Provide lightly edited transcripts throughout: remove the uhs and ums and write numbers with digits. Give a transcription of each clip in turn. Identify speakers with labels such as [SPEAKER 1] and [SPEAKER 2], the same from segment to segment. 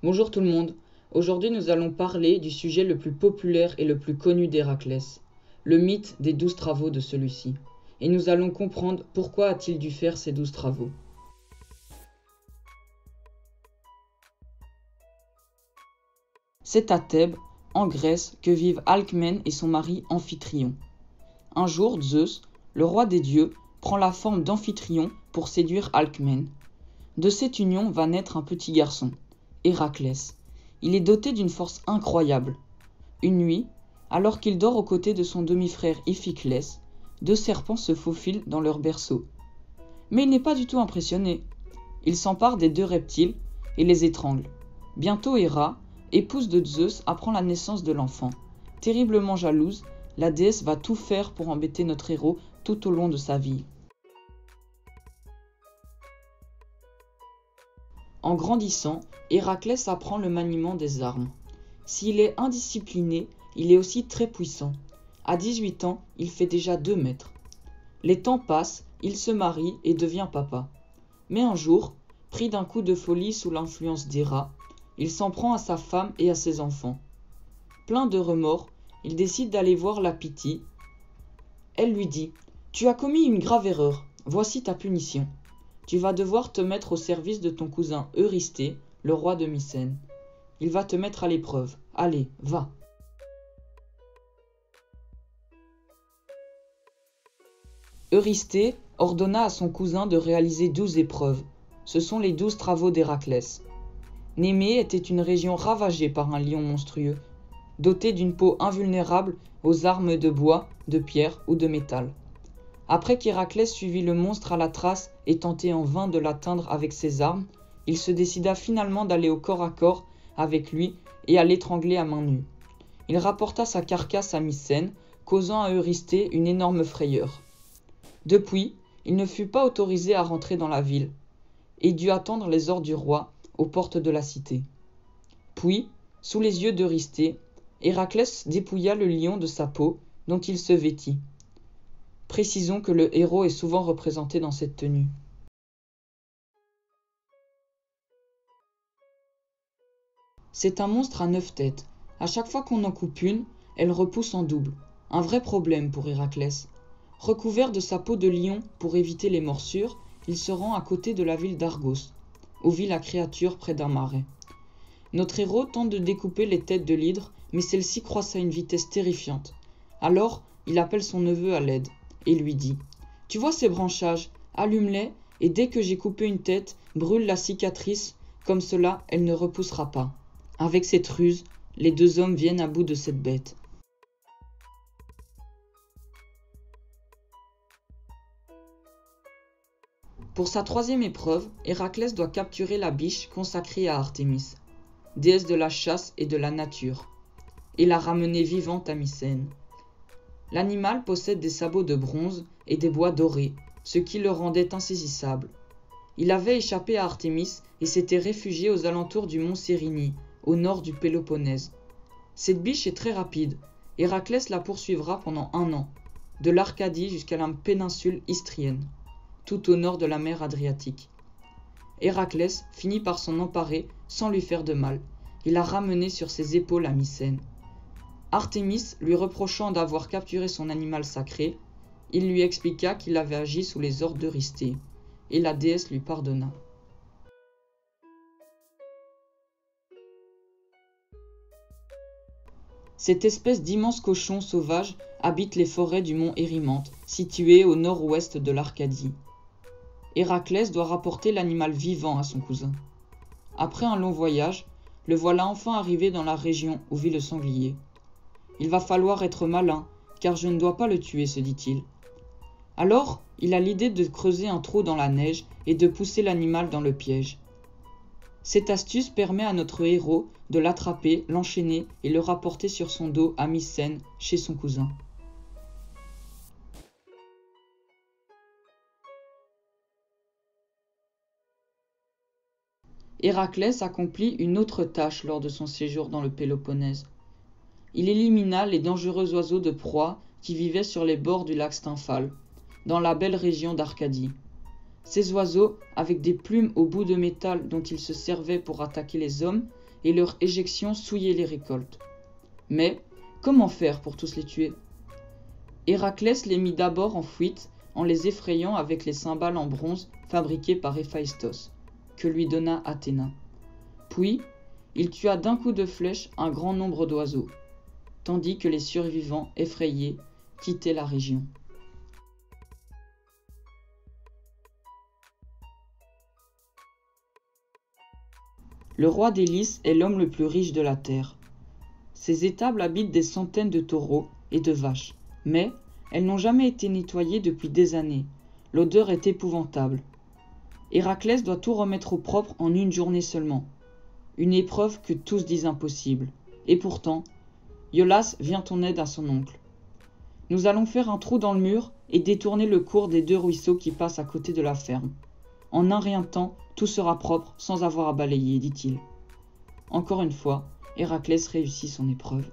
[SPEAKER 1] Bonjour tout le monde. Aujourd'hui nous allons parler du sujet le plus populaire et le plus connu d'Héraclès, le mythe des 12 travaux de celui-ci. Et nous allons comprendre pourquoi a-t-il dû faire ces 12 travaux. C'est à Thèbes, en Grèce, que vivent Alcmène et son mari Amphitryon. Un jour, Zeus, le roi des dieux, prend la forme d'Amphitryon pour séduire Alcmène. De cette union va naître un petit garçon, Héraclès. Il est doté d'une force incroyable. Une nuit, alors qu'il dort aux côtés de son demi-frère Iphiclès, deux serpents se faufilent dans leur berceau. Mais il n'est pas du tout impressionné. Il s'empare des deux reptiles et les étrangle. Bientôt Héra, épouse de Zeus, apprend la naissance de l'enfant. Terriblement jalouse, la déesse va tout faire pour embêter notre héros tout au long de sa vie. En grandissant, Héraclès apprend le maniement des armes. S'il est indiscipliné, il est aussi très puissant. À 18 ans, il fait déjà 2 mètres. Les temps passent, il se marie et devient papa. Mais un jour, pris d'un coup de folie sous l'influence d'Héra, il s'en prend à sa femme et à ses enfants. Plein de remords, il décide d'aller voir la Pythie. Elle lui dit « Tu as commis une grave erreur, voici ta punition. Tu vas devoir te mettre au service de ton cousin Eurysthée, le roi de Mycène. Il va te mettre à l'épreuve. Allez, va. » Eurysthée ordonna à son cousin de réaliser 12 épreuves. Ce sont les 12 travaux d'Héraclès. Némée était une région ravagée par un lion monstrueux, doté d'une peau invulnérable aux armes de bois, de pierre ou de métal. Après qu'Héraclès suivit le monstre à la trace et tentait en vain de l'atteindre avec ses armes, il se décida finalement d'aller au corps à corps avec lui et à l'étrangler à main nue. Il rapporta sa carcasse à Mycène, causant à Eurysthée une énorme frayeur. Depuis, il ne fut pas autorisé à rentrer dans la ville, et dut attendre les ordres du roi aux portes de la cité. Puis, sous les yeux d'Eurysthée, Héraclès dépouilla le lion de sa peau, dont il se vêtit. Précisons que le héros est souvent représenté dans cette tenue. C'est un monstre à 9 têtes. À chaque fois qu'on en coupe une, elle repousse en double. Un vrai problème pour Héraclès. Recouvert de sa peau de lion pour éviter les morsures, il se rend à côté de la ville d'Argos, où vit la créature près d'un marais. Notre héros tente de découper les têtes de l'hydre, mais celle-ci croissent à une vitesse terrifiante. Alors, il appelle son neveu à l'aide et lui dit « Tu vois ces branchages, allume-les et dès que j'ai coupé une tête, brûle la cicatrice, comme cela elle ne repoussera pas. » Avec cette ruse, les deux hommes viennent à bout de cette bête. Pour sa 3e épreuve, Héraclès doit capturer la biche consacrée à Artémis, déesse de la chasse et de la nature, et la ramener vivante à Mycène. L'animal possède des sabots de bronze et des bois dorés, ce qui le rendait insaisissable. Il avait échappé à Artémis et s'était réfugié aux alentours du mont Cérynie, au nord du Péloponnèse. Cette biche est très rapide. Héraclès la poursuivra pendant 1 an, de l'Arcadie jusqu'à la péninsule istrienne, tout au nord de la mer Adriatique. Héraclès finit par s'en emparer sans lui faire de mal. Il l'a ramené sur ses épaules à Mycène. Artémis, lui reprochant d'avoir capturé son animal sacré, il lui expliqua qu'il avait agi sous les ordres d'Eurysthée, et la déesse lui pardonna. Cette espèce d'immense cochon sauvage habite les forêts du mont Érymanthe, situé au nord-ouest de l'Arcadie. Héraclès doit rapporter l'animal vivant à son cousin. Après un long voyage, le voilà enfin arrivé dans la région où vit le sanglier. Il va falloir être malin, car je ne dois pas le tuer, se dit-il. Alors, il a l'idée de creuser un trou dans la neige et de pousser l'animal dans le piège. Cette astuce permet à notre héros de l'attraper, l'enchaîner et le rapporter sur son dos à Mycène, chez son cousin. Héraclès accomplit une autre tâche lors de son séjour dans le Péloponnèse. Il élimina les dangereux oiseaux de proie qui vivaient sur les bords du lac Stymphale, dans la belle région d'Arcadie. Ces oiseaux, avec des plumes au bout de métal dont ils se servaient pour attaquer les hommes, et leur éjection souillait les récoltes. Mais comment faire pour tous les tuer? Héraclès les mit d'abord en fuite en les effrayant avec les cymbales en bronze fabriquées par Héphaïstos, que lui donna Athéna. Puis, il tua d'un coup de flèche un grand nombre d'oiseaux, tandis que les survivants, effrayés, quittaient la région. Le roi des Lys est l'homme le plus riche de la terre. Ses étables habitent des centaines de taureaux et de vaches, mais elles n'ont jamais été nettoyées depuis des années. L'odeur est épouvantable. Héraclès doit tout remettre au propre en une journée seulement. Une épreuve que tous disent impossible. Et pourtant, Iolasse vient en aide à son oncle. Nous allons faire un trou dans le mur et détourner le cours des 2 ruisseaux qui passent à côté de la ferme. En un rien de temps, tout sera propre sans avoir à balayer, dit-il. Encore une fois, Héraclès réussit son épreuve.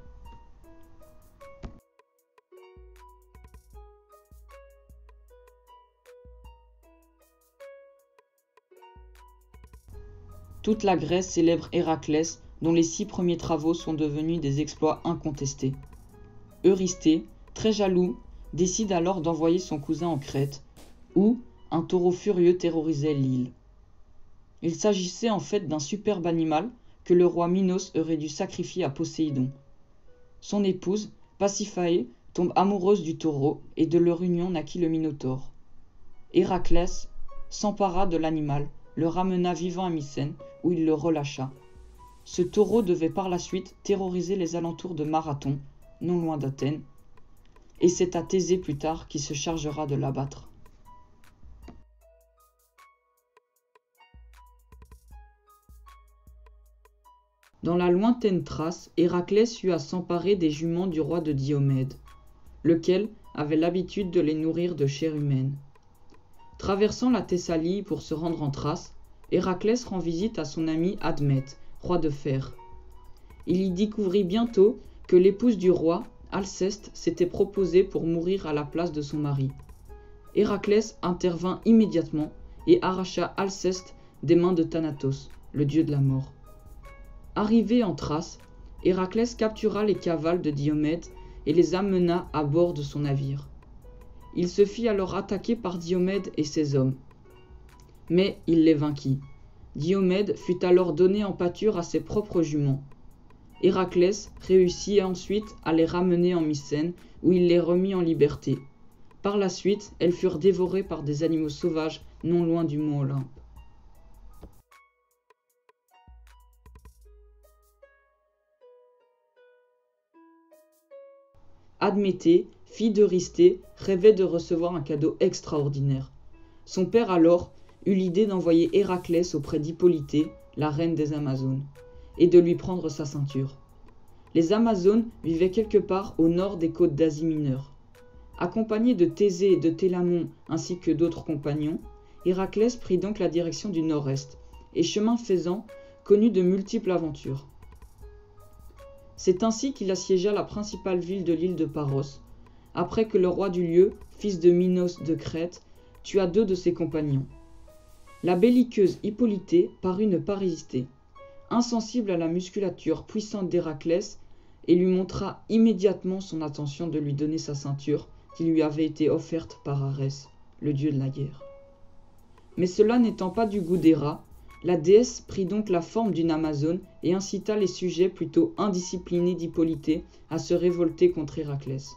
[SPEAKER 1] Toute la Grèce célèbre Héraclès, dont les 6 premiers travaux sont devenus des exploits incontestés. Eurysthée, très jaloux, décide alors d'envoyer son cousin en Crète, où un taureau furieux terrorisait l'île. Il s'agissait en fait d'un superbe animal que le roi Minos aurait dû sacrifier à Poséidon. Son épouse, Pasiphaë, tombe amoureuse du taureau et de leur union naquit le Minotaure. Héraclès s'empara de l'animal, le ramena vivant à Mycène, où il le relâcha. Ce taureau devait par la suite terroriser les alentours de Marathon, non loin d'Athènes, et c'est à Thésée plus tard qui se chargera de l'abattre. Dans la lointaine Thrace, Héraclès eut à s'emparer des juments du roi de Diomède, lequel avait l'habitude de les nourrir de chair humaine. Traversant la Thessalie pour se rendre en Thrace, Héraclès rend visite à son ami Admète, roi de fer. Il y découvrit bientôt que l'épouse du roi, Alceste, s'était proposée pour mourir à la place de son mari. Héraclès intervint immédiatement et arracha Alceste des mains de Thanatos, le dieu de la mort. Arrivé en Thrace, Héraclès captura les cavales de Diomède et les amena à bord de son navire. Il se fit alors attaquer par Diomède et ses hommes. Mais il les vainquit. Diomède fut alors donné en pâture à ses propres juments. Héraclès réussit ensuite à les ramener en Mycène, où il les remit en liberté. Par la suite, elles furent dévorées par des animaux sauvages non loin du mont Olympe. Admétée, fille d'Eurysthée, rêvait de recevoir un cadeau extraordinaire. Son père alors eut l'idée d'envoyer Héraclès auprès d'Hippolytée, la reine des Amazones, et de lui prendre sa ceinture. Les Amazones vivaient quelque part au nord des côtes d'Asie mineure. Accompagné de Thésée et de Télamon ainsi que d'autres compagnons, Héraclès prit donc la direction du nord-est, et chemin faisant, connut de multiples aventures. C'est ainsi qu'il assiégea la principale ville de l'île de Paros, après que le roi du lieu, fils de Minos de Crète, tua 2 de ses compagnons. La belliqueuse Hippolytée parut ne pas résister, insensible à la musculature puissante d'Héraclès, et lui montra immédiatement son intention de lui donner sa ceinture qui lui avait été offerte par Arès, le dieu de la guerre. Mais cela n'étant pas du goût d'Héra, la déesse prit donc la forme d'une Amazone et incita les sujets plutôt indisciplinés d'Hippolytée à se révolter contre Héraclès.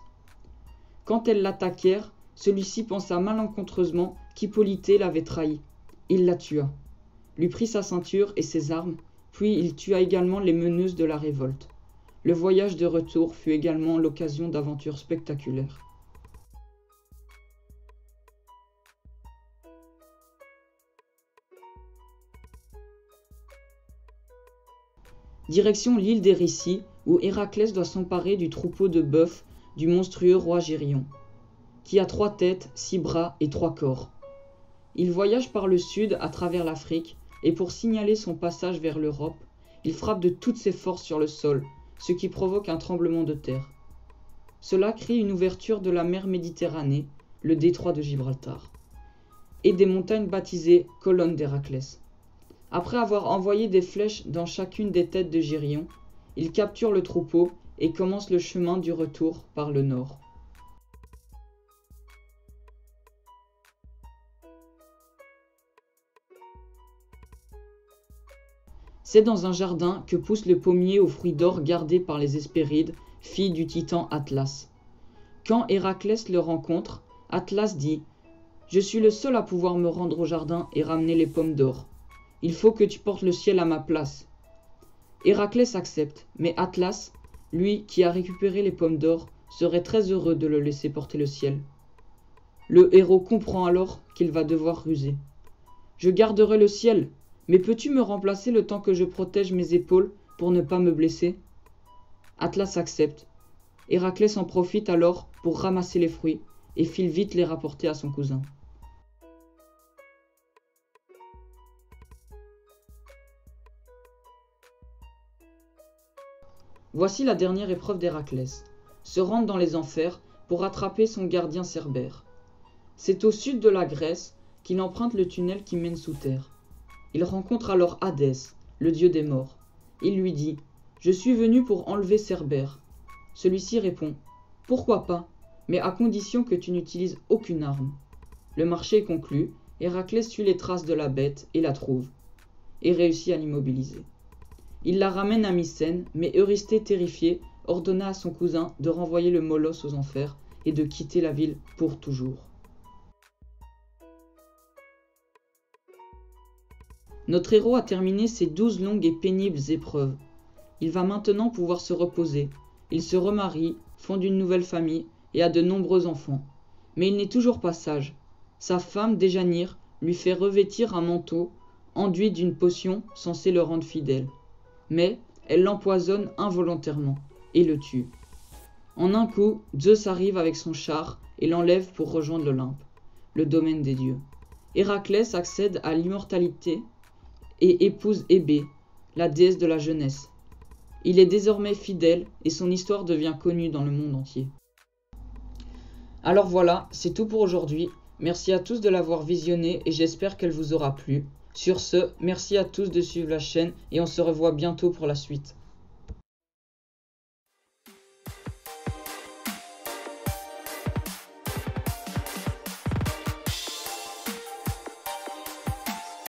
[SPEAKER 1] Quand elles l'attaquèrent, celui-ci pensa malencontreusement qu'Hippolytée l'avait trahi. Il la tua, lui prit sa ceinture et ses armes, puis il tua également les meneuses de la révolte. Le voyage de retour fut également l'occasion d'aventures spectaculaires. Direction l'île d'Érycie, où Héraclès doit s'emparer du troupeau de bœufs du monstrueux roi Gérion, qui a 3 têtes, 6 bras et 3 corps. Il voyage par le sud à travers l'Afrique, et pour signaler son passage vers l'Europe, il frappe de toutes ses forces sur le sol, ce qui provoque un tremblement de terre. Cela crée une ouverture de la mer Méditerranée, le détroit de Gibraltar, et des montagnes baptisées colonnes d'Héraclès. Après avoir envoyé des flèches dans chacune des têtes de Gérion, il capture le troupeau et commence le chemin du retour par le nord. C'est dans un jardin que pousse le pommier aux fruits d'or gardé par les Hespérides, filles du titan Atlas. Quand Héraclès le rencontre, Atlas dit « Je suis le seul à pouvoir me rendre au jardin et ramener les pommes d'or. Il faut que tu portes le ciel à ma place. » Héraclès accepte, mais Atlas, lui qui a récupéré les pommes d'or, serait très heureux de le laisser porter le ciel. Le héros comprend alors qu'il va devoir ruser. « Je garderai le ciel, mais peux-tu me remplacer le temps que je protège mes épaules pour ne pas me blesser ?» Atlas accepte. Héraclès en profite alors pour ramasser les fruits et file vite les rapporter à son cousin. Voici la dernière épreuve d'Héraclès, se rendre dans les enfers pour attraper son gardien Cerbère. C'est au sud de la Grèce qu'il emprunte le tunnel qui mène sous terre. Il rencontre alors Hadès, le dieu des morts. Il lui dit « Je suis venu pour enlever Cerbère. » Celui-ci répond « Pourquoi pas, mais à condition que tu n'utilises aucune arme. » Le marché est conclu, Héraclès suit les traces de la bête et la trouve, et réussit à l'immobiliser. Il la ramène à Mycène, mais Eurysthée, terrifié, ordonna à son cousin de renvoyer le molosse aux enfers et de quitter la ville pour toujours. Notre héros a terminé ses 12 longues et pénibles épreuves. Il va maintenant pouvoir se reposer. Il se remarie, fonde une nouvelle famille et a de nombreux enfants. Mais il n'est toujours pas sage. Sa femme, Déjanire, lui fait revêtir un manteau enduit d'une potion censée le rendre fidèle. Mais elle l'empoisonne involontairement et le tue. En un coup, Zeus arrive avec son char et l'enlève pour rejoindre l'Olympe, le domaine des dieux. Héraclès accède à l'immortalité et épouse Hébé, la déesse de la jeunesse. Il est désormais fidèle et son histoire devient connue dans le monde entier. Alors voilà, c'est tout pour aujourd'hui. Merci à tous de l'avoir visionné et j'espère qu'elle vous aura plu. Sur ce, merci à tous de suivre la chaîne et on se revoit bientôt pour la suite.